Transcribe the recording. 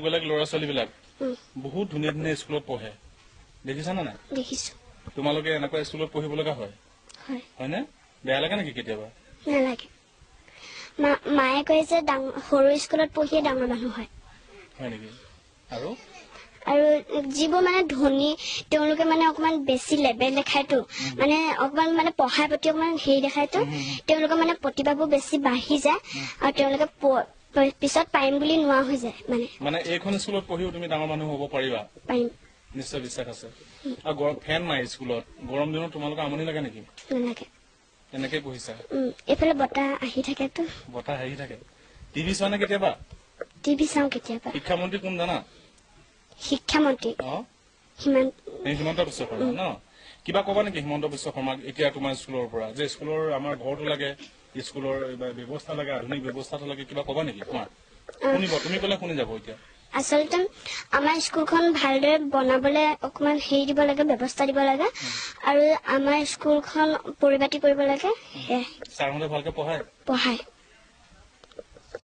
বেলেগ ল'ৰা ছোৱালীবিলাক বহুত ধুনীয়া ধুনীয়া স্কুলত পঢ়ে দেখিছানে নাই দেখিছো তোমালোকে এনেকুৱা স্কুলত পঢ়িব লগা হয় হয়নে বেয়া লাগে নেকি কেতিয়াবা নালাগে মায়ে কয় যে সৰু স্কুলত পঢ়িয়ে ডাঙৰ মানুহ হয় নেকি আৰু যিবোৰ মানে ধনী তেওঁলোকে মানে অকমান বেছি লেবেল দেখায়তো মানে অকমান মানে পঢ়াৰ প্ৰতি অকমান হেৰি দেখায়তো তেওঁলোকে মানে প্ৰতিভাবোৰ বেছি বাঢ়ি যায় আৰু তেওঁলোকে পিছত পাৰিম বুলি নোৱা হৈ যায় মানে এইখন স্কুলত পঢ়িও তুমি ডাঙৰ মানুহ হ'ব পাৰিবা পাৰিম নিশ্চয় বিশ্বাস আছে আৰু ফেন নাই স্কুলত গৰম দিনত তোমালোকে আমনি লাগে নেকি নালাগে এনেকে পঢ়িছা এইফালে বতাহ আহি থাকেতো বতাহ আহি থাকে টিভি চোৱা নে কেতিয়াবা টিভি চাওঁ কেতিয়াবা শিক্ষামন্ত্ৰী কোন জানা শিক্ষামন্ত্ৰী হিমন্ত বিশ্ব শৰ্মা ন কিবা কবা নেকি হিমন্ত বিশ্ব শৰ্মাক এতিয়া তোমাৰ স্কুলৰ পৰা যে স্কুলৰ আমাৰ ঘৰটো লাগে স্কুলৰ ব্যৱস্থা লাগে আধুনিক ব্যৱস্থাটো লাগে কিবা কবা নেকি তোমাৰ শুনিব তুমি কলে শুনি যাব এতিয়া আচলতে আমাৰ স্কুলখন ভালদৰে বনাবলৈ অকমান হেৰি দিব লাগে ব্যৱস্থা দিব লাগে আৰু আমাৰ স্কুলখন পৰিপাটি কৰিব লাগে ছাৰহঁতে ভালকে পঢ়ায়